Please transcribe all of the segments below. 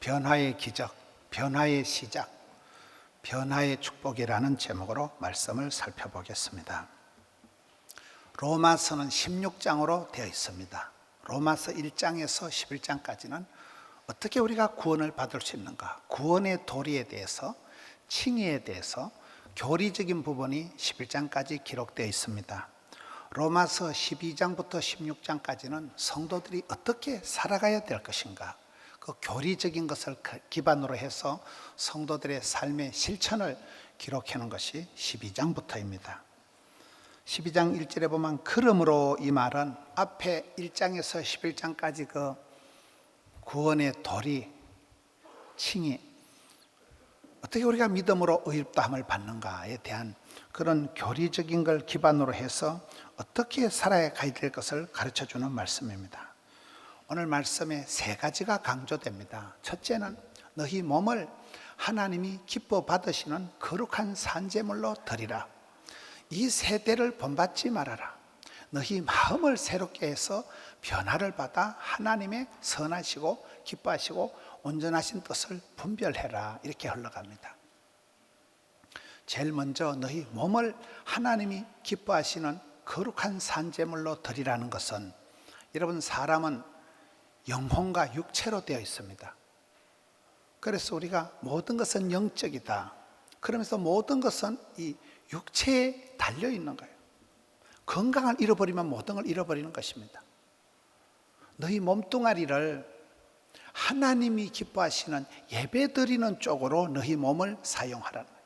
변화의 기적, 변화의 시작, 변화의 축복이라는 제목으로 말씀을 살펴보겠습니다. 로마서는 16장으로 되어 있습니다. 로마서 1장에서 11장까지는 어떻게 우리가 구원을 받을 수 있는가, 구원의 도리에 대해서, 칭의에 대해서 교리적인 부분이 11장까지 기록되어 있습니다. 로마서 12장부터 16장까지는 성도들이 어떻게 살아가야 될 것인가, 그 교리적인 것을 기반으로 해서 성도들의 삶의 실천을 기록해 놓은 것이 12장부터입니다. 12장 1절에 보면 그러므로, 이 말은 앞에 1장에서 11장까지 그 구원의 도리, 칭의, 어떻게 우리가 믿음으로 의롭다함을 받는가에 대한 그런 교리적인 걸 기반으로 해서 어떻게 살아야 될 것을 가르쳐주는 말씀입니다. 오늘 말씀에 세 가지가 강조됩니다. 첫째는 너희 몸을 하나님이 기뻐 받으시는 거룩한 산제물로 드리라. 이 세대를 본받지 말아라. 너희 마음을 새롭게 해서 변화를 받아 하나님의 선하시고 기뻐하시고 온전하신 뜻을 분별해라. 이렇게 흘러갑니다. 제일 먼저 너희 몸을 하나님이 기뻐하시는 거룩한 산제물로 드리라는 것은, 여러분, 사람은 영혼과 육체로 되어 있습니다. 그래서 우리가 모든 것은 영적이다, 그러면서 모든 것은 이 육체에 달려 있는 거예요. 건강을 잃어버리면 모든 걸 잃어버리는 것입니다. 너희 몸뚱아리를 하나님이 기뻐하시는 예배드리는 쪽으로 너희 몸을 사용하라는 거예요.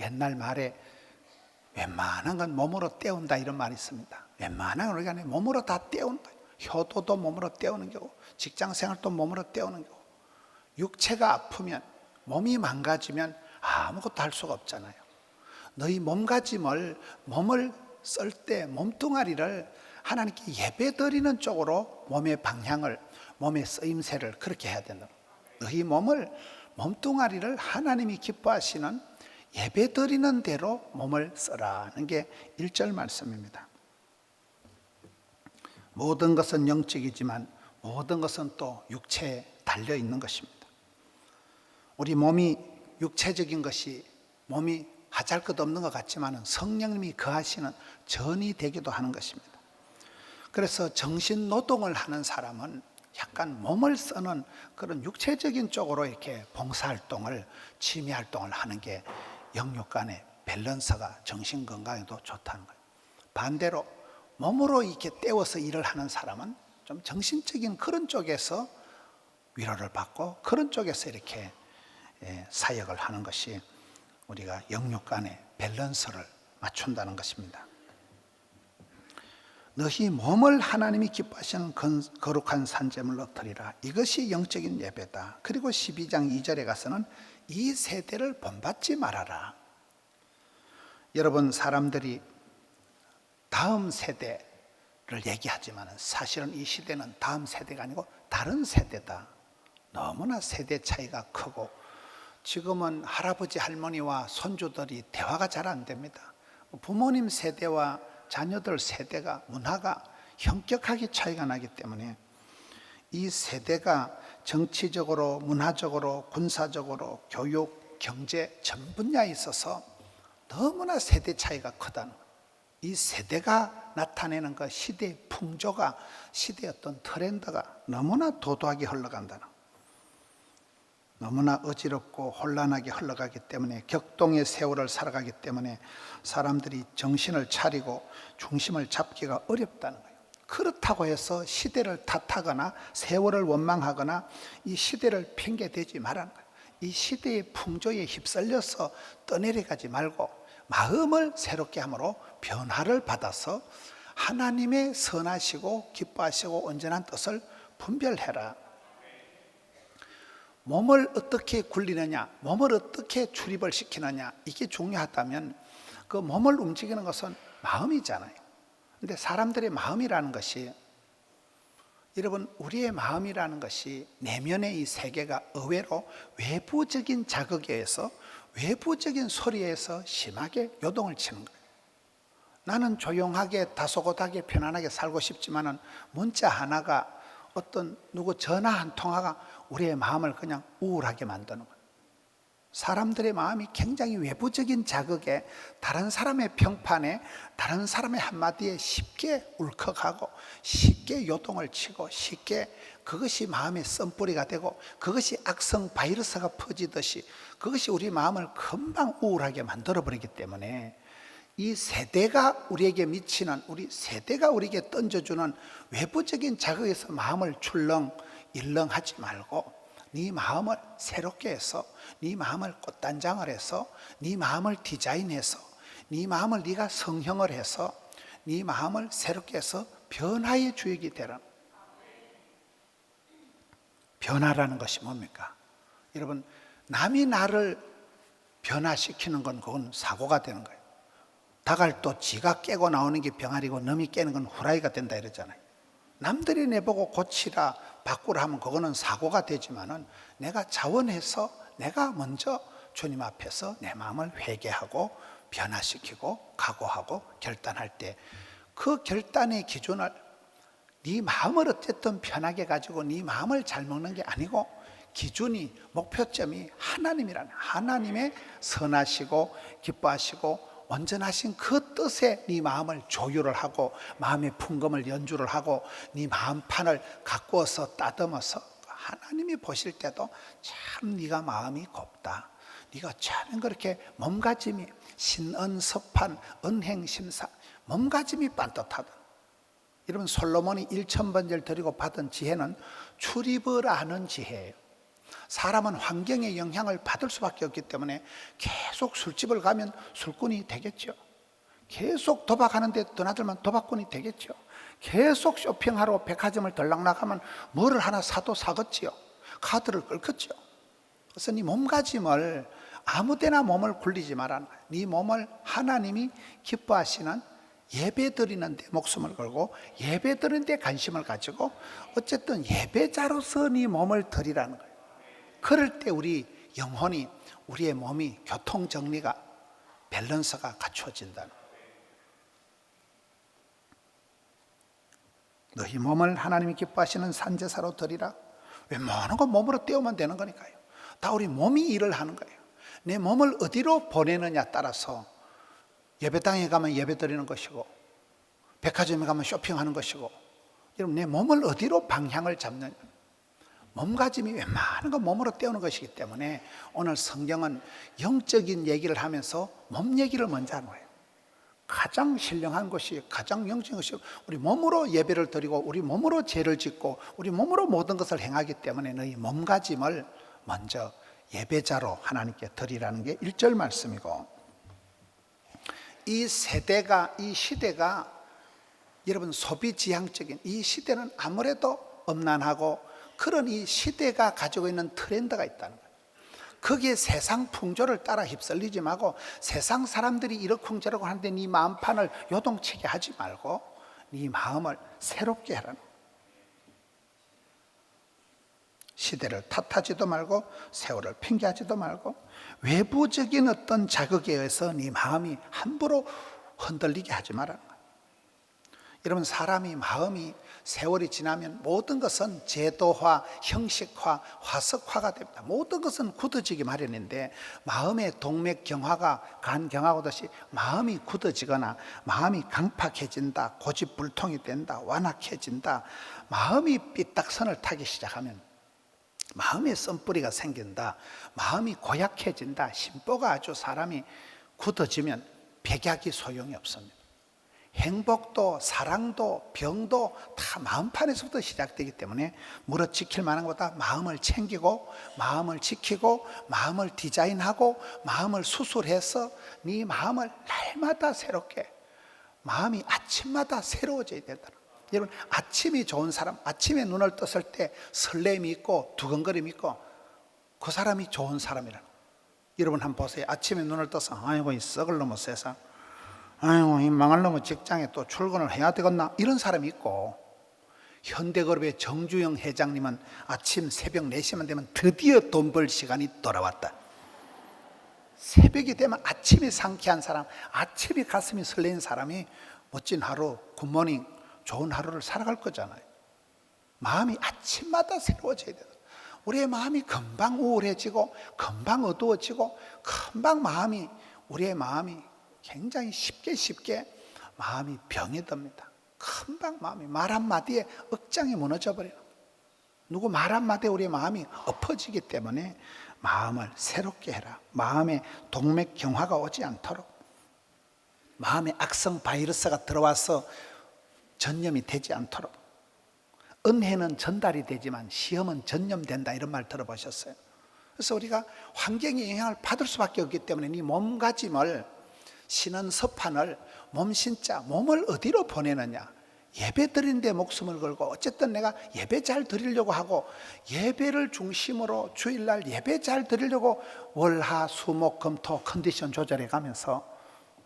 옛날 말에 웬만한 건 몸으로 때운다, 이런 말이 있습니다. 웬만한 건 우리가 몸으로 다 때운다. 효도도 몸으로 때우는 거고, 직장생활도 몸으로 때우는 거고, 육체가 아프면, 몸이 망가지면 아무것도 할 수가 없잖아요. 너희 몸가짐을, 몸을 쓸 때 몸뚱아리를 하나님께 예배드리는 쪽으로 몸의 방향을, 몸의 쓰임새를 그렇게 해야 된다. 너희 몸을, 몸뚱아리를 하나님이 기뻐하시는 예배드리는 대로 몸을 쓰라는 게 1절 말씀입니다. 모든 것은 영적이지만 모든 것은 또 육체에 달려 있는 것입니다. 우리 몸이 육체적인 것이, 몸이 하잘것없는 것 같지만 성령님이 거하시는 전이 되기도 하는 것입니다. 그래서 정신 노동을 하는 사람은 약간 몸을 쓰는 그런 육체적인 쪽으로 이렇게 봉사활동을, 취미활동을 하는 게 영육 간의 밸런스가 정신 건강에도 좋다는 거예요. 반대로 몸으로 이렇게 때워서 일을 하는 사람은 좀 정신적인 그런 쪽에서 위로를 받고 그런 쪽에서 이렇게 사역을 하는 것이 우리가 영육 간의 밸런스를 맞춘다는 것입니다. 너희 몸을 하나님이 기뻐하시는 거룩한 산제물로 드리라. 이것이 영적인 예배다. 그리고 12장 2절에 가서는 이 세대를 본받지 말아라. 여러분, 사람들이 다음 세대를 얘기하지만 사실은 이 시대는 다음 세대가 아니고 다른 세대다. 너무나 세대 차이가 크고, 지금은 할아버지 할머니와 손주들이 대화가 잘 안 됩니다. 부모님 세대와 자녀들 세대가, 문화가 현격하게 차이가 나기 때문에 이 세대가 정치적으로, 문화적으로, 군사적으로, 교육, 경제 전 분야에 있어서 너무나 세대 차이가 크다는 거예요. 이 세대가 나타내는 그 시대의 풍조가, 시대의 어떤 트렌드가 너무나 도도하게 흘러간다는 거예요. 너무나 어지럽고 혼란하게 흘러가기 때문에, 격동의 세월을 살아가기 때문에 사람들이 정신을 차리고 중심을 잡기가 어렵다는 거예요. 그렇다고 해서 시대를 탓하거나 세월을 원망하거나 이 시대를 핑계대지 말라는 거예요. 이 시대의 풍조에 휩쓸려서 떠내려가지 말고 마음을 새롭게 함으로 변화를 받아서 하나님의 선하시고 기뻐하시고 온전한 뜻을 분별해라. 몸을 어떻게 굴리느냐, 몸을 어떻게 출입을 시키느냐, 이게 중요하다면 그 몸을 움직이는 것은 마음이잖아요. 근데 사람들의 마음이라는 것이, 여러분, 우리의 마음이라는 것이 내면의 이 세계가 의외로 외부적인 자극에 의해서, 외부적인 소리에 의해서 심하게 요동을 치는 거예요. 나는 조용하게 다소곳하게 편안하게 살고 싶지만은 문자 하나가 어떤 누구 전화 한 통화가 우리의 마음을 그냥 우울하게 만드는 거예요. 사람들의 마음이 굉장히 외부적인 자극에, 다른 사람의 평판에, 다른 사람의 한마디에 쉽게 울컥하고 쉽게 요동을 치고 쉽게 그것이 마음의 썬뿌리가 되고 그것이 악성 바이러스가 퍼지듯이 그것이 우리 마음을 금방 우울하게 만들어버리기 때문에 이 세대가 우리에게 미치는, 우리 세대가 우리에게 던져주는 외부적인 자극에서 마음을 출렁일렁하지 말고 네 마음을 새롭게 해서, 네 마음을 꽃단장을 해서, 네 마음을 디자인해서, 네 마음을 네가 성형을 해서 네 마음을 새롭게 해서 변화의 주역이 되라. 변화라는 것이 뭡니까? 여러분, 남이 나를 변화시키는 건 그건 사고가 되는 거예요. 닭을 또 지가 깨고 나오는 게 병아리고 남이 깨는 건 후라이가 된다 이러잖아요. 남들이 내보고 고치라 바꾸라 하면 그거는 사고가 되지만은 내가 자원해서 내가 먼저 주님 앞에서 내 마음을 회개하고 변화시키고 각오하고 결단할 때 그 결단의 기준을 네 마음을 어쨌든 편하게 가지고 네 마음을 잘 먹는 게 아니고 기준이, 목표점이 하나님이라는, 하나님의 선하시고 기뻐하시고 온전하신 그 뜻에 네 마음을 조율을 하고 마음의 풍금을 연주를 하고 네 마음판을 가꾸어서 따듬어서 하나님이 보실 때도 참 네가 마음이 곱다, 네가 참 그렇게 몸가짐이 신언섭한 은행심사, 몸가짐이 반듯하다. 여러분, 솔로몬이 1000번제를 드리고 받은 지혜는 출입을 아는 지혜예요. 사람은 환경의 영향을 받을 수밖에 없기 때문에 계속 술집을 가면 술꾼이 되겠죠. 계속 도박하는데 드나들면 도박꾼이 되겠죠. 계속 쇼핑하러 백화점을 들락나가면 뭐를 하나 사도 사겠지요. 카드를 끌겠죠. 그래서 네 몸가짐을 아무데나 몸을 굴리지 마라. 네 몸을 하나님이 기뻐하시는 예배 드리는 데 목숨을 걸고 예배 드리는 데 관심을 가지고 어쨌든 예배자로서 네 몸을 드리라는 거예요. 그럴 때 우리 영혼이, 우리의 몸이 교통정리가, 밸런스가 갖춰진다는 거예요. 너희 몸을 하나님이 기뻐하시는 산제사로 드리라. 웬만한 건 몸으로 때우면 되는 거니까요. 다 우리 몸이 일을 하는 거예요. 내 몸을 어디로 보내느냐 따라서 예배당에 가면 예배 드리는 것이고 백화점에 가면 쇼핑하는 것이고, 여러분 내 몸을 어디로 방향을 잡느냐, 몸가짐이 웬만한 건 몸으로 때우는 것이기 때문에 오늘 성경은 영적인 얘기를 하면서 몸 얘기를 먼저 하는 거예요. 가장 신령한 것이, 가장 영적인 것이 우리 몸으로 예배를 드리고 우리 몸으로 죄를 짓고 우리 몸으로 모든 것을 행하기 때문에 너희 몸가짐을 먼저 예배자로 하나님께 드리라는 게 1절 말씀이고, 이 세대가, 이 시대가 여러분 소비지향적인 이 시대는 아무래도 엄난하고 그런 이 시대가 가지고 있는 트렌드가 있다는 거예요. 거기에 세상 풍조를 따라 휩쓸리지 말고 세상 사람들이 이러쿵저러쿵 하는데 네 마음판을 요동치게 하지 말고 네 마음을 새롭게 하라는 거예요. 시대를 탓하지도 말고 세월을 핑계하지도 말고 외부적인 어떤 자극에 의해서 네 마음이 함부로 흔들리게 하지 말라는 거예요. 여러분, 사람이 마음이 세월이 지나면 모든 것은 제도화, 형식화, 화석화가 됩니다. 모든 것은 굳어지기 마련인데 마음의 동맥경화가 간경화하듯이 마음이 굳어지거나 마음이 강팍해진다, 고집불통이 된다, 완악해진다, 마음이 삐딱선을 타기 시작하면 마음에 썬뿌리가 생긴다, 마음이 고약해진다, 심보가 아주 사람이 굳어지면 백약이 소용이 없습니다. 행복도 사랑도 병도 다 마음판에서부터 시작되기 때문에 무릇 지킬 만한 것보다 마음을 챙기고 마음을 지키고 마음을 디자인하고 마음을 수술해서 네 마음을 날마다 새롭게, 마음이 아침마다 새로워져야 된다. 여러분, 아침이 좋은 사람, 아침에 눈을 떴을 때 설렘이 있고 두근거림이 있고 그 사람이 좋은 사람이라는 거예요. 여러분 한번 보세요. 아침에 눈을 떠서 아이고 이 썩을 놈의 세상, 아이고 이 망할 놈의 직장에 또 출근을 해야 되겠나, 이런 사람이 있고, 현대그룹의 정주영 회장님은 아침 새벽 4시만 되면 드디어 돈 벌 시간이 돌아왔다. 새벽이 되면 아침이 상쾌한 사람, 아침이 가슴이 설레는 사람이 멋진 하루, 굿모닝, 좋은 하루를 살아갈 거잖아요. 마음이 아침마다 새로워져야 돼요. 우리의 마음이 금방 우울해지고 금방 어두워지고 금방 우리의 마음이 굉장히 쉽게 마음이 병이 듭니다. 금방 마음이 말 한마디에 억장이 무너져 버려요. 누구 말 한마디에 우리의 마음이 엎어지기 때문에 마음을 새롭게 해라. 마음에 동맥경화가 오지 않도록, 마음에 악성 바이러스가 들어와서 전염이 되지 않도록. 은혜는 전달이 되지만 시험은 전염된다, 이런 말 들어보셨어요? 그래서 우리가 환경의 영향을 받을 수밖에 없기 때문에 이 몸가짐을, 신은 서판을, 몸신자, 몸을 어디로 보내느냐? 예배 드리는 데 목숨을 걸고 어쨌든 내가 예배 잘 드리려고 하고 예배를 중심으로 주일날 예배 잘 드리려고 월화수목금토 컨디션 조절해 가면서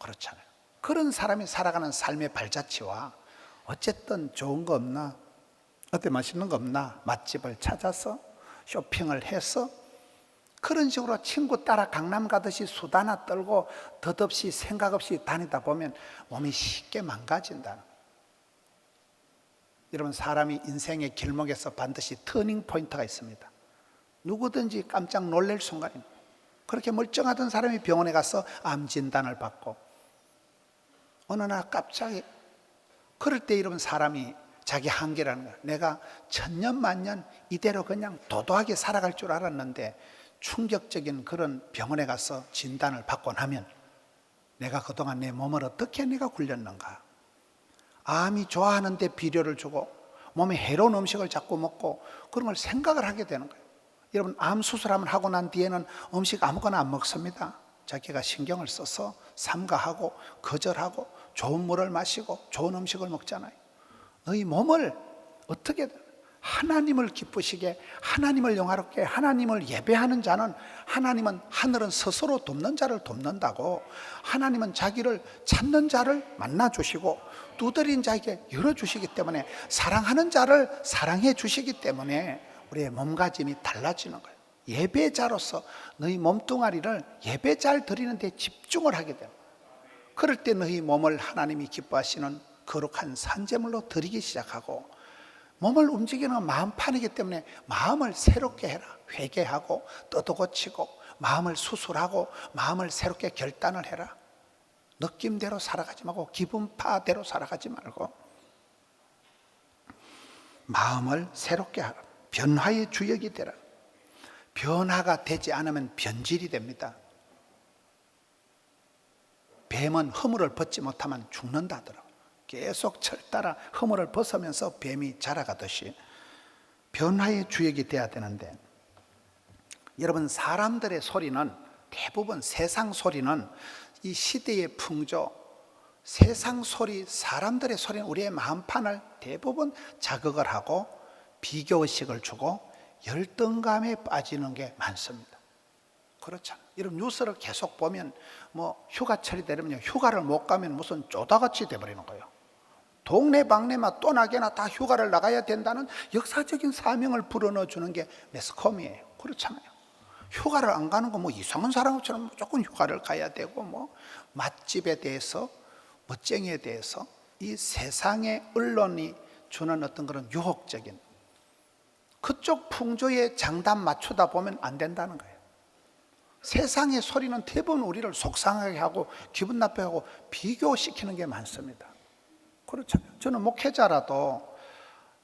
그렇잖아요. 그런 사람이 살아가는 삶의 발자취와 어쨌든 좋은 거 없나? 어때 맛있는 거 없나? 맛집을 찾아서 쇼핑을 해서 그런 식으로 친구 따라 강남 가듯이 수다나 떨고 덧없이 생각 없이 다니다 보면 몸이 쉽게 망가진다는. 여러분, 사람이 인생의 길목에서 반드시 터닝 포인트가 있습니다. 누구든지 깜짝 놀랄 순간입니다. 그렇게 멀쩡하던 사람이 병원에 가서 암 진단을 받고 어느 날 갑자기, 그럴 때 여러분 사람이 자기 한계라는 거야. 내가 천년만년 이대로 그냥 도도하게 살아갈 줄 알았는데 충격적인 그런 병원에 가서 진단을 받고 나면 내가 그동안 내 몸을 어떻게 내가 굴렸는가. 암이 좋아하는데 비료를 주고 몸에 해로운 음식을 자꾸 먹고 그런 걸 생각을 하게 되는 거예요. 여러분, 암 수술하면 하고 난 뒤에는 음식 아무거나 안 먹습니다. 자기가 신경을 써서 삼가하고 거절하고 좋은 물을 마시고 좋은 음식을 먹잖아요. 너희 몸을 어떻게, 하나님을 기쁘시게, 하나님을 영화롭게, 하나님을 예배하는 자는, 하나님은, 하늘은 스스로 돕는 자를 돕는다고, 하나님은 자기를 찾는 자를 만나주시고 두드린 자에게 열어주시기 때문에, 사랑하는 자를 사랑해 주시기 때문에 우리의 몸가짐이 달라지는 거예요. 예배자로서 너희 몸뚱아리를 예배 잘 드리는 데 집중을 하게 됩니다. 그럴 때 너희 몸을 하나님이 기뻐하시는 거룩한 산제물로 드리기 시작하고, 몸을 움직이는 건 마음판이기 때문에 마음을 새롭게 해라. 회개하고 뜯어고치고 마음을 수술하고 마음을 새롭게 결단을 해라. 느낌대로 살아가지 말고 기분파대로 살아가지 말고 마음을 새롭게 하라. 변화의 주역이 되라. 변화가 되지 않으면 변질이 됩니다. 뱀은 허물을 벗지 못하면 죽는다더라고요. 계속 철 따라 허물을 벗으면서 뱀이 자라가듯이 변화의 주역이 돼야 되는데, 여러분, 사람들의 소리는 대부분, 세상 소리는 이 시대의 풍조, 세상 소리, 사람들의 소리는 우리의 마음판을 대부분 자극을 하고 비교의식을 주고 열등감에 빠지는 게 많습니다. 그렇잖아요. 여러분, 뉴스를 계속 보면 휴가철이 되면 휴가를 못 가면 무슨 쪼다같이 돼버리는 거예요. 동네방네만 또나게나 다 휴가를 나가야 된다는 역사적인 사명을 불어넣어 주는 게 매스컴이에요. 그렇잖아요. 휴가를 안 가는 거 이상한 사람처럼 무조건 휴가를 가야 되고 맛집에 대해서, 멋쟁이에 대해서 이 세상의 언론이 주는 어떤 그런 유혹적인 그쪽 풍조에 장단 맞추다 보면 안 된다는 거예요. 세상의 소리는 대부분 우리를 속상하게 하고 기분 나쁘게 하고 비교시키는 게 많습니다. 그렇잖아요. 저는 목회자라도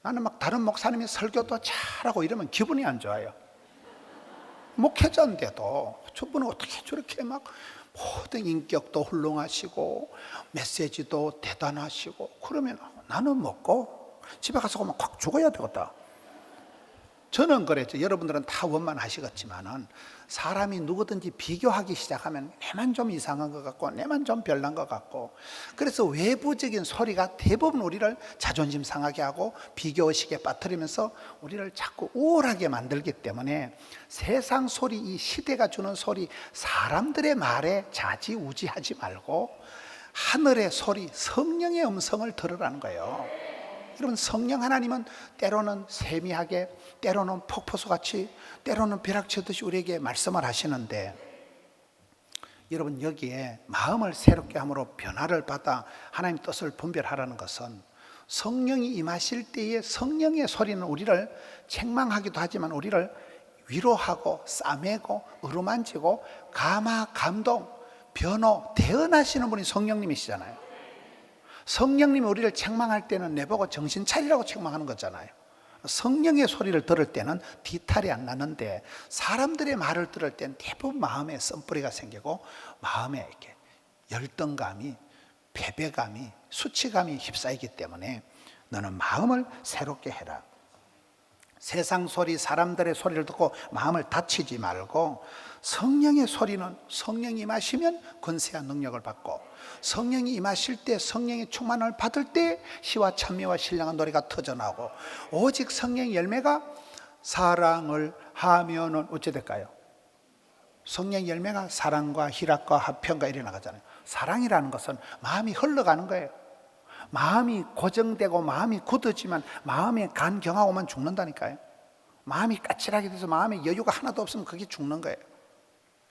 나는 다른 목사님이 설교도 잘하고 이러면 기분이 안 좋아요. 목회자인데도 저분은 어떻게 저렇게 모든 인격도 훌륭하시고 메시지도 대단하시고 그러면 나는 먹고 집에 가서 그만 콱 죽어야 되겠다. 저는 그랬죠. 여러분들은 다 원만하시겠지만은 사람이 누구든지 비교하기 시작하면 내만 좀 이상한 것 같고 내만 좀 별난 것 같고, 그래서 외부적인 소리가 대부분 우리를 자존심 상하게 하고 비교의식에 빠뜨리면서 우리를 자꾸 우울하게 만들기 때문에 세상 소리, 이 시대가 주는 소리, 사람들의 말에 좌지우지하지 말고 하늘의 소리, 성령의 음성을 들으라는 거예요. 여러분, 성령 하나님은 때로는 세미하게, 때로는 폭포수같이, 때로는 벼락치듯이 우리에게 말씀을 하시는데, 여러분, 여기에 마음을 새롭게 함으로 변화를 받아 하나님 뜻을 분별하라는 것은 성령이 임하실 때의 성령의 소리는 우리를 책망하기도 하지만 우리를 위로하고 싸매고 어루만지고 감화, 감동, 변호, 대언하시는 분이 성령님이시잖아요. 성령님이 우리를 책망할 때는 내보고 정신 차리라고 책망하는 거잖아요. 성령의 소리를 들을 때는 뒤탈이 안 나는데 사람들의 말을 들을 때는 대부분 마음에 쓴뿌리가 생기고 마음에 이렇게 열등감이, 패배감이, 수치감이 휩싸이기 때문에 너는 마음을 새롭게 해라. 세상 소리, 사람들의 소리를 듣고 마음을 다치지 말고 성령의 소리는 성령이 임하시면 권세와 능력을 받고 성령이 임하실 때 성령의 충만을 받을 때 시와 찬미와 신령한 노래가 터져나오고 오직 성령의 열매가 사랑을 하면은 어찌 될까요? 성령의 열매가 사랑과 희락과 화평과 이래 나가잖아요. 사랑이라는 것은 마음이 흘러가는 거예요. 마음이 고정되고 마음이 굳어지면 마음에 간경하고만 죽는다니까요. 마음이 까칠하게 돼서 마음에 여유가 하나도 없으면 그게 죽는 거예요.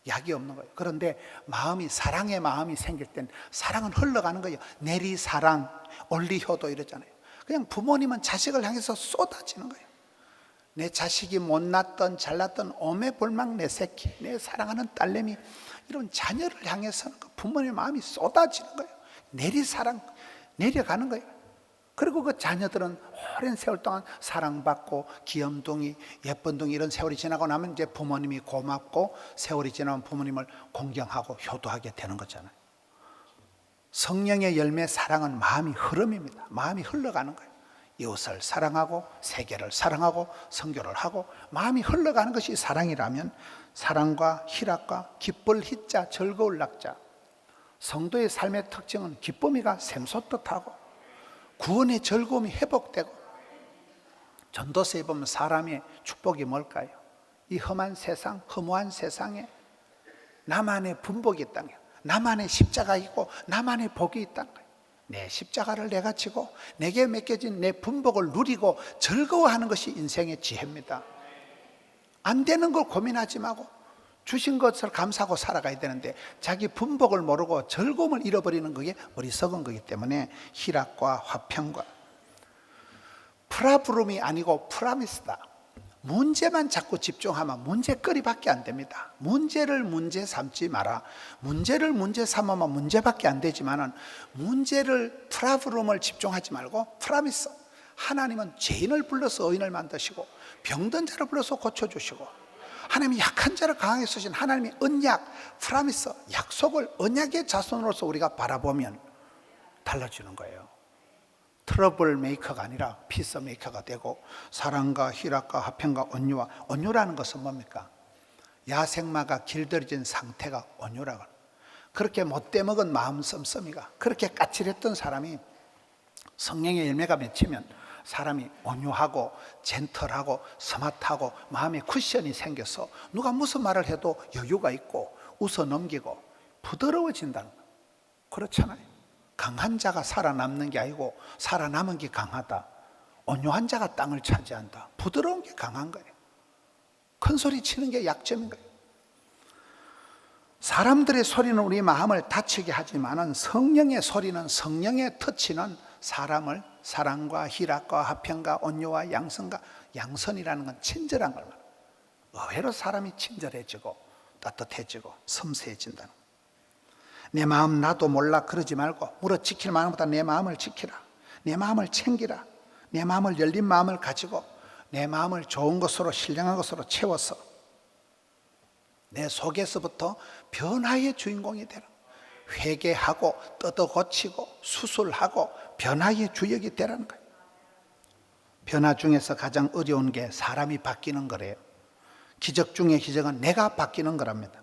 약이 없는 거예요. 그런데 마음이 사랑의 마음이 생길 땐 사랑은 흘러가는 거예요. 내리사랑, 올리효도 이러잖아요. 그냥 부모님은 자식을 향해서 쏟아지는 거예요. 내 자식이 못났던 잘났던 오매불망 내 새끼, 내 사랑하는 딸내미 이런 자녀를 향해서는 그 부모님의 마음이 쏟아지는 거예요. 내리사랑, 내려가는 거예요. 그리고 그 자녀들은 오랜 세월 동안 사랑받고 귀염둥이, 예쁜둥이 이런 세월이 지나고 나면 이제 부모님이 고맙고 세월이 지나면 부모님을 공경하고 효도하게 되는 거잖아요. 성령의 열매 사랑은 마음이 흐름입니다. 마음이 흘러가는 거예요. 이웃을 사랑하고 세계를 사랑하고 선교를 하고 마음이 흘러가는 것이 사랑이라면 사랑과 희락과 기쁠 희자 즐거울 낙자, 성도의 삶의 특징은 기쁨이가 샘솟듯하고 구원의 즐거움이 회복되고, 전도서에 보면 사람의 축복이 뭘까요? 이 험한 세상, 허무한 세상에 나만의 분복이 있다는 거예요. 나만의 십자가 있고 나만의 복이 있다는 거예요. 내 십자가를 내가 지고 내게 맡겨진 내 분복을 누리고 즐거워하는 것이 인생의 지혜입니다. 안 되는 걸 고민하지 말고 주신 것을 감사하고 살아가야 되는데 자기 분복을 모르고 즐거움을 잃어버리는 그게 어리석은 거기 때문에 희락과 화평과 프라브룸이 아니고 프라미스다. 문제만 자꾸 집중하면 문제거리밖에 안 됩니다. 문제를 문제 삼지 마라. 문제를 문제 삼으면 문제밖에 안 되지만은 문제를 프라브룸을 집중하지 말고 프라미스. 하나님은 죄인을 불러서 의인을 만드시고 병든 자를 불러서 고쳐주시고 하나님이 약한 자를 강하게 쓰신 하나님의 언약, 프라미스, 약속을 언약의 자손으로서 우리가 바라보면 달라지는 거예요. 트러블 메이커가 아니라 피스 메이커가 되고 사랑과 희락과 화평과 온유와, 온유라는 것은 뭡니까? 야생마가 길들여진 상태가 온유라고. 그렇게 못돼 먹은 마음 씀씀이가, 그렇게 까칠했던 사람이 성령의 열매가 맺히면 사람이 온유하고 젠틀하고 스마트하고 마음에 쿠션이 생겨서 누가 무슨 말을 해도 여유가 있고 웃어 넘기고 부드러워진다는 거예요. 그렇잖아요. 강한 자가 살아남는 게 아니고 살아남은 게 강하다. 온유한 자가 땅을 차지한다. 부드러운 게 강한 거예요. 큰 소리 치는 게 약점인 거예요. 사람들의 소리는 우리 마음을 다치게 하지만은 성령의 소리는, 성령의 터치는 사람을 사랑과 희락과 화평과 온유와 양선과, 양선이라는 건 친절한 걸 말해요. 의외로 사람이 친절해지고 따뜻해지고 섬세해진다는 거예요. 내 마음 나도 몰라 그러지 말고 물어 지킬 마음보다 내 마음을 지키라. 내 마음을 챙기라. 내 마음을 열린 마음을 가지고 내 마음을 좋은 것으로 신령한 것으로 채워서 내 속에서부터 변화의 주인공이 되라. 회개하고 뜯어 고치고 수술하고 변화의 주역이 되라는 거예요. 변화 중에서 가장 어려운 게 사람이 바뀌는 거래요. 기적 중에 기적은 내가 바뀌는 거랍니다.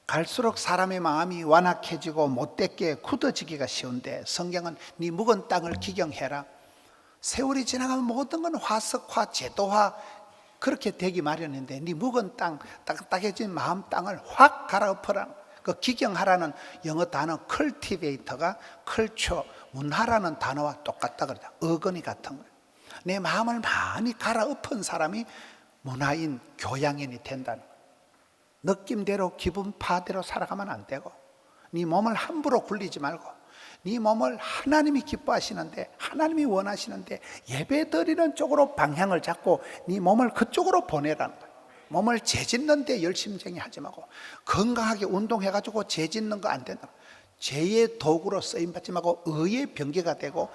갈수록 사람의 마음이 완악해지고 못되게 굳어지기가 쉬운데 성경은 네 묵은 땅을 기경해라. 세월이 지나가면 모든 건 화석화, 제도화 그렇게 되기 마련인데 네 묵은 땅, 딱딱해진 마음 땅을 확 갈아엎어라. 그 기경하라는 영어 단어 cultivate가 culture, 문화라는 단어와 똑같다 그러다. 어근이 같은 거예요. 내 마음을 많이 갈아엎은 사람이 문화인, 교양인이 된다는 거예요. 느낌대로 기분 파대로 살아가면 안 되고 네 몸을 함부로 굴리지 말고 네 몸을 하나님이 기뻐하시는데, 하나님이 원하시는데 예배 드리는 쪽으로 방향을 잡고 네 몸을 그쪽으로 보내라는 거예요. 몸을 재짓는 데 열심히 하지 말고, 건강하게 운동해가지고 재짓는 거 안 된다. 죄의 도구로 쓰임받지 말고 의의 병기가 되고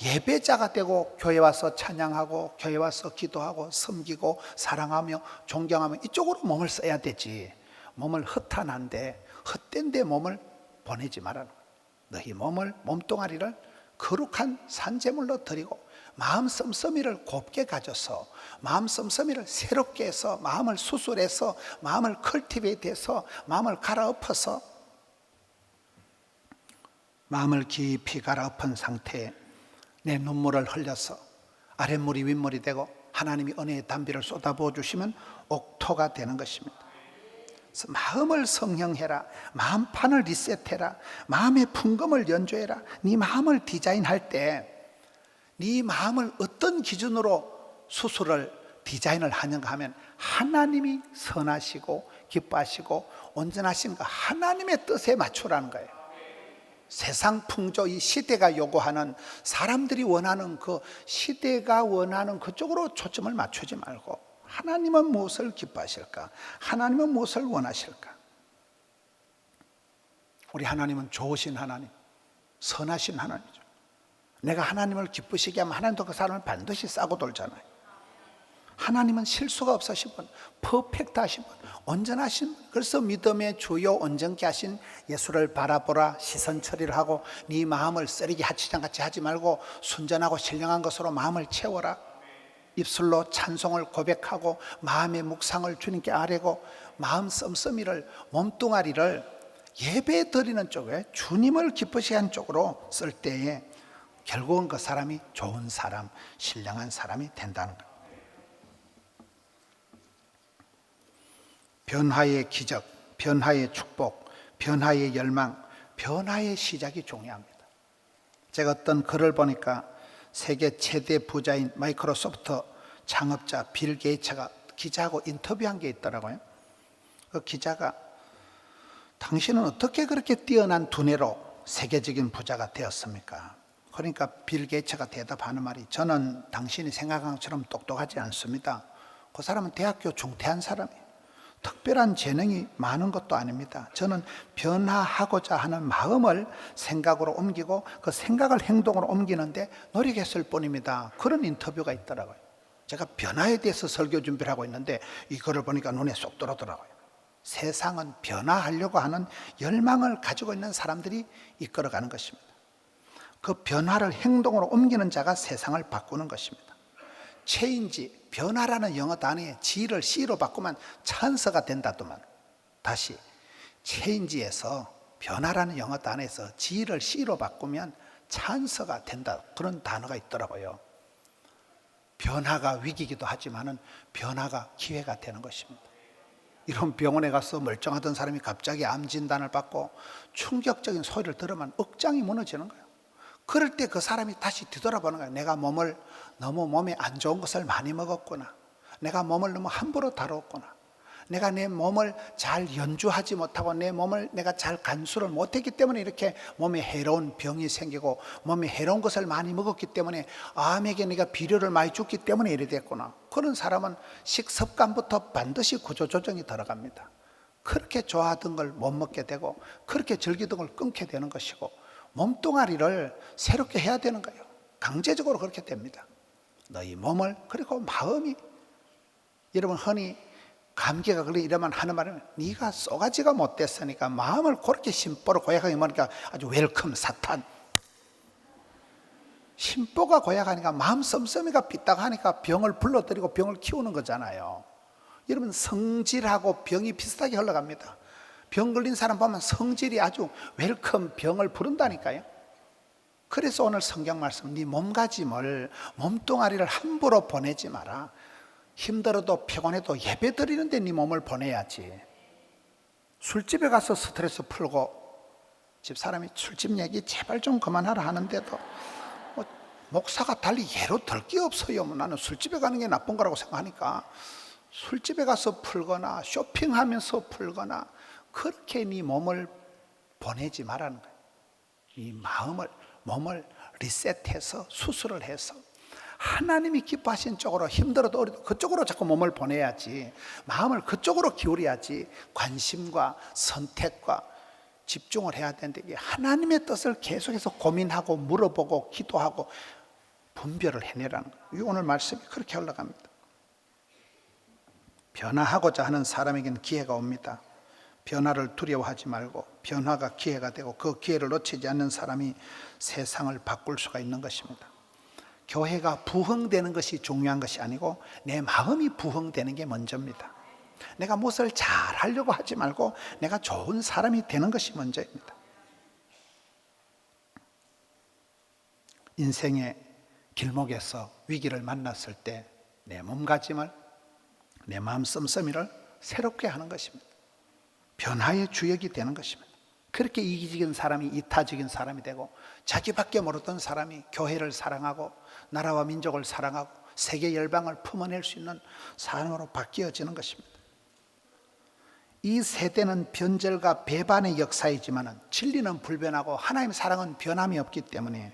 예배자가 되고, 교회 와서 찬양하고 교회 와서 기도하고 섬기고 사랑하며 존경하며 이쪽으로 몸을 써야 되지. 몸을 허탄한데 헛된 데 몸을 보내지 말라는 거예요. 너희 몸을, 몸뚱아리를 거룩한 산제물로 드리고 마음 씀씀이를 곱게 가져서, 마음 씀씀이를 새롭게 해서, 마음을 수술해서, 마음을 컬티베이트해서, 마음을 갈아엎어서, 마음을 깊이 갈아엎은 상태에 내 눈물을 흘려서 아랫물이 윗물이 되고 하나님이 은혜의 담비를 쏟아부어 주시면 옥토가 되는 것입니다. 그래서 마음을 성형해라, 마음판을 리셋해라, 마음의 풍금을 연주해라. 네 마음을 디자인할 때 네 마음을 어떤 기준으로 수술을 디자인을 하는가 하면 하나님이 선하시고 기뻐하시고 온전하신 그 하나님의 뜻에 맞추라는 거예요. 세상 풍조, 이 시대가 요구하는, 사람들이 원하는 그 시대가 원하는 그쪽으로 초점을 맞추지 말고 하나님은 무엇을 기뻐하실까? 하나님은 무엇을 원하실까? 우리 하나님은 좋으신 하나님, 선하신 하나님이죠. 내가 하나님을 기쁘시게 하면 하나님도 그 사람을 반드시 싸고 돌잖아요. 하나님은 실수가 없으신 분, 퍼펙트하신 분, 온전하신 분. 그래서 믿음의 주요 온전케 하신 예수를 바라보라, 시선 처리를 하고 네 마음을 쓰레기 하치장같이 하지 말고 순전하고 신령한 것으로 마음을 채워라. 입술로 찬송을 고백하고 마음의 묵상을 주님께 아뢰고 마음 씀씀이를, 몸뚱아리를 예배 드리는 쪽에 주님을 기쁘시게 하는 쪽으로 쓸 때에 결국은 그 사람이 좋은 사람, 신령한 사람이 된다는 거예요. 변화의 기적, 변화의 축복, 변화의 열망, 변화의 시작이 중요합니다. 제가 어떤 글을 보니까 세계 최대 부자인 마이크로소프트 창업자 빌 게이츠가 기자하고 인터뷰한 게 있더라고요. 그 기자가 당신은 어떻게 그렇게 뛰어난 두뇌로 세계적인 부자가 되었습니까? 그러니까 빌 게이츠가 대답하는 말이, 저는 당신이 생각한 것처럼 똑똑하지 않습니다. 그 사람은 대학교 중퇴한 사람이에요. 특별한 재능이 많은 것도 아닙니다. 저는 변화하고자 하는 마음을 생각으로 옮기고 그 생각을 행동으로 옮기는데 노력했을 뿐입니다. 그런 인터뷰가 있더라고요. 제가 변화에 대해서 설교 준비를 하고 있는데 이거를 보니까 눈에 쏙 들어오더라고요. 세상은 변화하려고 하는 열망을 가지고 있는 사람들이 이끌어가는 것입니다. 그 변화를 행동으로 옮기는 자가 세상을 바꾸는 것입니다. 체인지, 변화라는 영어 단어에 G를 C로 바꾸면 찬스가 된다더만, 다시 체인지에서, 변화라는 영어 단어에서 G를 C로 바꾸면 찬스가 된다, 그런 단어가 있더라고요. 변화가 위기이기도 하지만은 변화가 기회가 되는 것입니다. 이런 병원에 가서 멀쩡하던 사람이 갑자기 암 진단을 받고 충격적인 소리를 들으면 억장이 무너지는 거예요. 그럴 때 그 사람이 다시 뒤돌아보는 거예요. 내가 너무 몸에 안 좋은 것을 많이 먹었구나. 내가 몸을 너무 함부로 다뤘구나. 내가 내 몸을 잘 연주하지 못하고 내 몸을 내가 잘 간수를 못했기 때문에 이렇게 몸에 해로운 병이 생기고 몸에 해로운 것을 많이 먹었기 때문에 암에게 내가 비료를 많이 줬기 때문에 이래 됐구나. 그런 사람은 식습관부터 반드시 구조조정이 들어갑니다. 그렇게 좋아하던 걸 못 먹게 되고 그렇게 즐기던 걸 끊게 되는 것이고 몸뚱아리를 새롭게 해야 되는 거예요. 강제적으로 그렇게 됩니다. 너희 몸을, 그리고 마음이, 여러분 흔히 감기가 걸려 이러면 하는 말은 네가 쏘가지가 못 됐으니까 마음을 그렇게 심보로 고약하게 먹으니까 아주 웰컴 사탄. 심보가 고약하니까 마음 씀씀이가 삐딱하니까 병을 불러들이고 병을 키우는 거잖아요. 여러분 성질하고 병이 비슷하게 흘러갑니다. 병 걸린 사람 보면 성질이 아주 웰컴 병을 부른다니까요. 그래서 오늘 성경 말씀, 네 몸가짐을, 몸뚱아리를 함부로 보내지 마라. 힘들어도 피곤해도 예배 드리는데 네 몸을 보내야지. 술집에 가서 스트레스 풀고, 집사람이 술집 얘기 제발 좀 그만하라 하는데도 목사가 달리 예로 들 게 없어요. 나는 술집에 가는 게 나쁜 거라고 생각하니까 술집에 가서 풀거나 쇼핑하면서 풀거나 그렇게 네 몸을 보내지 말라는 거예요. 이 마음을, 몸을 리셋해서 수술을 해서 하나님이 기뻐하신 쪽으로, 힘들어도 어려도 그쪽으로 자꾸 몸을 보내야지, 마음을 그쪽으로 기울여야지, 관심과 선택과 집중을 해야 되는데, 이게 하나님의 뜻을 계속해서 고민하고 물어보고 기도하고 분별을 해내라는 거예요. 오늘 말씀이 그렇게 올라갑니다. 변화하고자 하는 사람에게는 기회가 옵니다. 변화를 두려워하지 말고 변화가 기회가 되고 그 기회를 놓치지 않는 사람이 세상을 바꿀 수가 있는 것입니다. 교회가 부흥되는 것이 중요한 것이 아니고 내 마음이 부흥되는 게 먼저입니다. 내가 무엇을 잘 하려고 하지 말고 내가 좋은 사람이 되는 것이 먼저입니다. 인생의 길목에서 위기를 만났을 때 내 몸가짐을, 내 마음 씀씀이를 새롭게 하는 것입니다. 변화의 주역이 되는 것입니다. 그렇게 이기적인 사람이 이타적인 사람이 되고, 자기밖에 모르던 사람이 교회를 사랑하고 나라와 민족을 사랑하고 세계 열방을 품어낼 수 있는 사람으로 바뀌어지는 것입니다. 이 세대는 변절과 배반의 역사이지만 진리는 불변하고 하나님의 사랑은 변함이 없기 때문에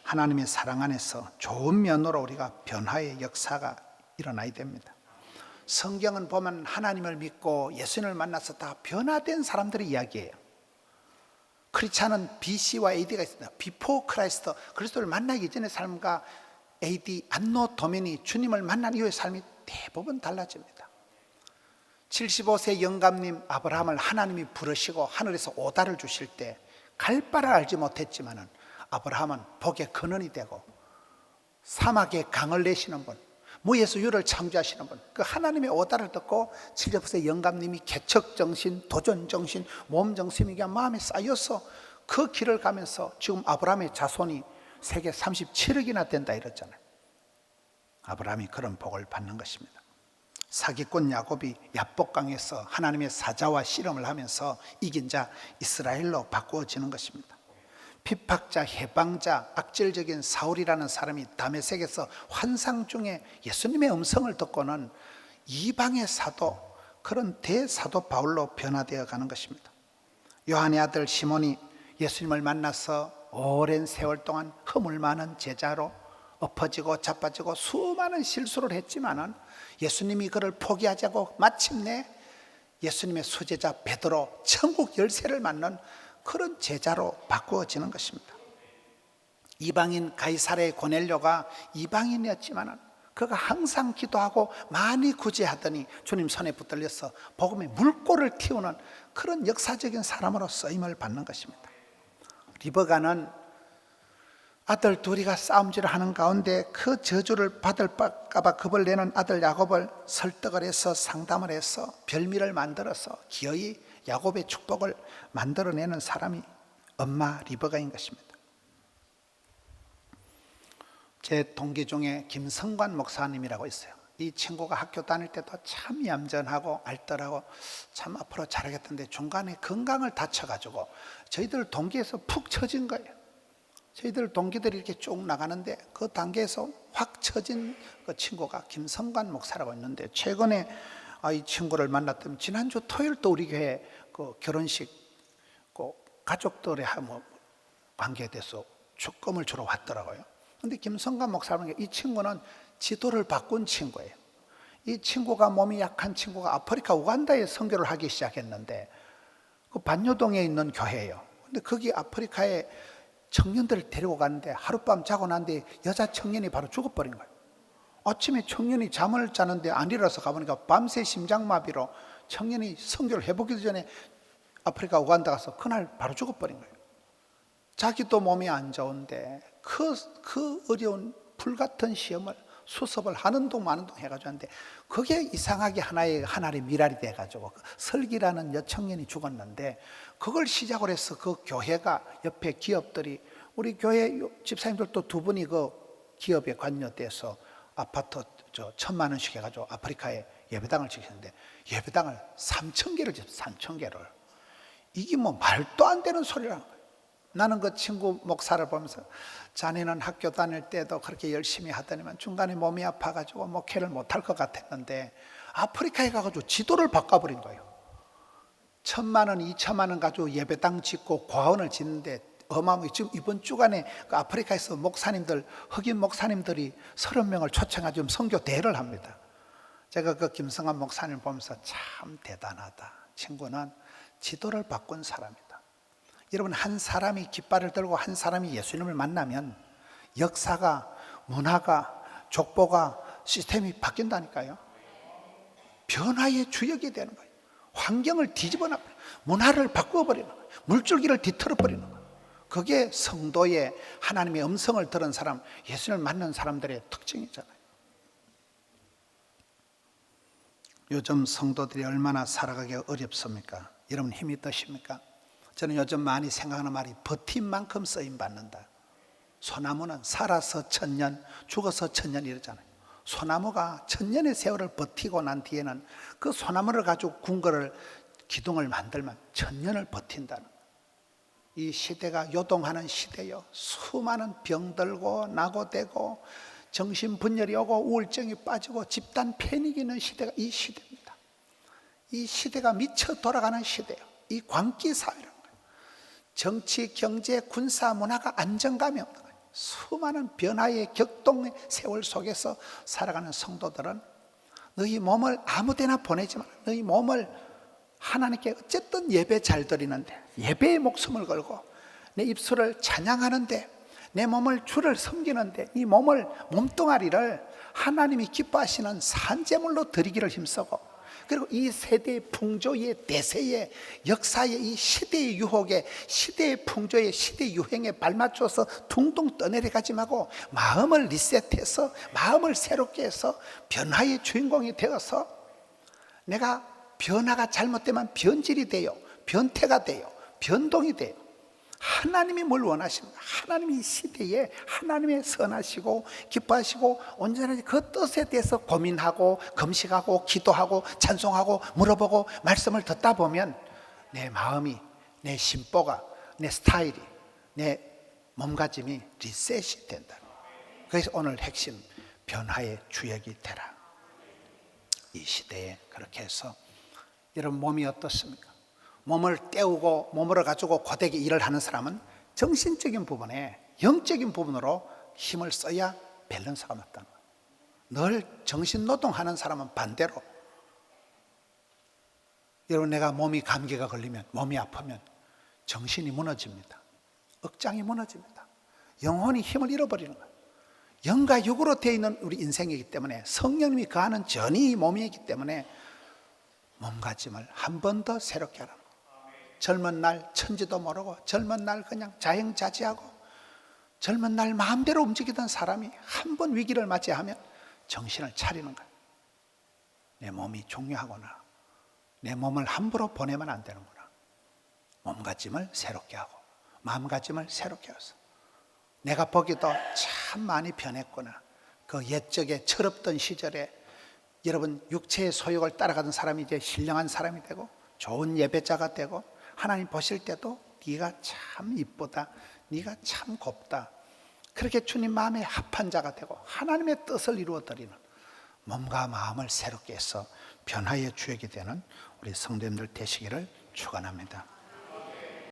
하나님의 사랑 안에서 좋은 면으로 우리가 변화의 역사가 일어나야 됩니다. 성경은 보면 하나님을 믿고 예수님을 만나서 다 변화된 사람들의 이야기예요. 크리스찬은 BC와 AD가 있습니다. 비포 크라이스트, 그리스도를 만나기 전의 삶과 AD, 안노 도미니, 주님을 만난 이후의 삶이 대부분 달라집니다. 75세 영감님 아브라함을 하나님이 부르시고 하늘에서 오다를 주실 때 갈 바를 알지 못했지만 아브라함은 복의 근원이 되고 사막에 강을 내시는 분, 무에서 유를 창조하시는 분, 그 하나님의 오다를 듣고 70세 영감님이 개척정신, 도전정신, 몸정신이 마음에 쌓여서 그 길을 가면서 지금 아브라함의 자손이 세계 37억이나 된다 이랬잖아요. 아브라함이 그런 복을 받는 것입니다. 사기꾼 야곱이 야복강에서 하나님의 사자와 씨름을 하면서 이긴 자 이스라엘로 바꾸어지는 것입니다. 핍박자, 해방자, 악질적인 사울이라는 사람이 다메섹에서 환상 중에 예수님의 음성을 듣고는 이방의 사도, 그런 대사도 바울로 변화되어 가는 것입니다. 요한의 아들 시몬이 예수님을 만나서 오랜 세월 동안 허물 많은 제자로 엎어지고 자빠지고 수많은 실수를 했지만은 예수님이 그를 포기하지 않고 마침내 예수님의 수제자 베드로, 천국 열쇠를 맞는 그런 제자로 바꾸어지는 것입니다. 이방인 가이사랴의 고넬료가 이방인이었지만 그가 항상 기도하고 많이 구제하더니 주님 손에 붙들려서 복음의 물꼬를 틔우는 그런 역사적인 사람으로 쓰임을 받는 것입니다. 리버가는 아들 둘이가 싸움질을 하는 가운데 그 저주를 받을까 봐 겁을 내는 아들 야곱을 설득을 해서 상담을 해서 별미를 만들어서 기어이 야곱의 축복을 만들어내는 사람이 엄마 리버가인 것입니다. 제 동기 중에 김성관 목사님이라고 있어요. 이 친구가 학교 다닐 때도 참 얌전하고 알뜰하고 참 앞으로 잘하겠던데 중간에 건강을 다쳐가지고 저희들 동기에서 푹 처진 거예요. 저희들 동기들이 이렇게 쭉 나가는데 그 단계에서 확 처진 그 친구가 김성관 목사라고 있는데, 최근에 이 친구를 만났더니 지난주 토요일 또 우리 교회 그 결혼식 그 가족들의 관계에 대해서 축금을 주러 왔더라고요. 근데 김성관 목사는 이 친구는 지도를 바꾼 친구예요. 이 친구가 몸이 약한 친구가 아프리카 우간다에 선교를 하기 시작했는데 그 반여동에 있는 교회예요. 근데 거기 아프리카에 청년들을 데리고 가는데 하룻밤 자고 난 뒤에 여자 청년이 바로 죽어버린 거예요. 아침에 청년이 잠을 자는데 안 일어나서 가보니까 밤새 심장마비로 청년이 선교를 해보기도 전에 아프리카 우간다 가서 그날 바로 죽어버린 거예요. 자기도 몸이 안 좋은데 그 어려운 불같은 시험을 수습을 하는 동 마는 동 해가지고 하는데 그게 이상하게 하나의 미랄이 돼가지고 설기라는 여청년이 죽었는데, 그걸 시작으로 해서 그 교회가 옆에 기업들이, 우리 교회 집사님들도 두 분이 그 기업에 관여돼서 아파트 1,000만 원씩 해가지고 아프리카에 예배당을 지켰는데 예배당을 3,000개를 지었어요. 3,000개를. 이게 뭐 말도 안 되는 소리라는 거예요. 나는 그 친구 목사를 보면서 자네는 학교 다닐 때도 그렇게 열심히 하더니만 중간에 몸이 아파가지고 목회를 못할 것 같았는데 아프리카에 가가지고 지도를 바꿔버린 거예요. 1,000만 원, 2,000만 원 가지고 예배당 짓고 과원을 짓는데 어마어마해. 지금 이번 주간에 그 아프리카에서 목사님들, 흑인 목사님들이 30명을 초청하지고 선교 대회를 합니다. 제가 그 김성환 목사님 보면서 참 대단하다. 친구는 지도를 바꾼 사람이다. 여러분, 한 사람이 깃발을 들고 한 사람이 예수님을 만나면 역사가, 문화가, 족보가, 시스템이 바뀐다니까요. 변화의 주역이 되는 거예요. 환경을 뒤집어놔, 문화를 바꾸어버리는 거예요. 물줄기를 뒤틀어버리는 거예요. 그게 성도의 하나님의 음성을 들은 사람, 예수님을 만난 사람들의 특징이잖아요. 요즘 성도들이 얼마나 살아가기 어렵습니까? 여러분 힘이 드십니까? 저는 요즘 많이 생각하는 말이 버틴 만큼 쓰임받는다. 소나무는 살아서 1000년, 죽어서 1000년 이러잖아요. 소나무가 1000년의 세월을 버티고 난 뒤에는 그 소나무를 가지고 궁궐을, 기둥을 만들면 1000년을 버틴다는 거예요. 이 시대가 요동하는 시대요. 수많은 병들고 나고되고 정신분열이 오고 우울증이 빠지고 집단 패닉이 있는 시대가 이 시대입니다. 이 시대가 미쳐 돌아가는 시대예요. 이 광기사회라는 거예요. 정치, 경제, 군사, 문화가 안정감이 없는 거예요. 수많은 변화의 격동의 세월 속에서 살아가는 성도들은 너희 몸을 아무데나 보내지 마라. 너희 몸을 하나님께 어쨌든 예배 잘 드리는데, 예배의 목숨을 걸고 내 입술을 찬양하는데, 내 몸을 주를 섬기는데, 이 몸을, 몸뚱아리를 하나님이 기뻐하시는 산제물로 드리기를 힘쓰고, 그리고 이 세대의 풍조의 대세의 역사의 이 시대의 유혹에, 시대의 풍조의 시대의 유행에 발맞춰서 둥둥 떠내려가지 말고 마음을 리셋해서, 마음을 새롭게 해서 변화의 주인공이 되어서, 내가 변화가 잘못되면 변질이 돼요, 변태가 돼요, 변동이 돼요. 하나님이 뭘 원하십니까? 하나님이 이 시대에 하나님의 선하시고 기뻐하시고 온전한 그 뜻에 대해서 고민하고 금식하고 기도하고 찬송하고 물어보고 말씀을 듣다 보면 내 마음이, 내 심보가, 내 스타일이, 내 몸가짐이 리셋이 된다. 그래서 오늘 핵심, 변화의 주역이 되라. 이 시대에 그렇게 해서 여러분 몸이 어떻습니까? 몸을 때우고 몸을 가지고 고되게 일을 하는 사람은 정신적인 부분에, 영적인 부분으로 힘을 써야 밸런스가 맞다는 거예요. 늘 정신노동하는 사람은 반대로, 여러분 내가 몸이 감기가 걸리면, 몸이 아프면 정신이 무너집니다. 억장이 무너집니다. 영혼이 힘을 잃어버리는 거예요. 영과 육으로 되어 있는 우리 인생이기 때문에, 성령님이 거하는 전이 몸이기 때문에 몸가짐을 한 번 더 새롭게 하라는 거예요. 젊은 날 천지도 모르고, 젊은 날 그냥 자영자지하고, 젊은 날 마음대로 움직이던 사람이 한 번 위기를 맞이하면 정신을 차리는 거예요. 내 몸이 중요하구나, 내 몸을 함부로 보내면 안 되는구나. 몸가짐을 새롭게 하고 마음가짐을 새롭게 해서, 내가 보기도 참 많이 변했구나. 그 옛적에 철없던 시절에 여러분 육체의 소욕을 따라가던 사람이 이제 신령한 사람이 되고 좋은 예배자가 되고, 하나님 보실 때도 네가 참 이쁘다, 네가 참 곱다, 그렇게 주님 마음에 합한 자가 되고 하나님의 뜻을 이루어드리는, 몸과 마음을 새롭게 해서 변화의 주역이 되는 우리 성도님들 되시기를 축원합니다.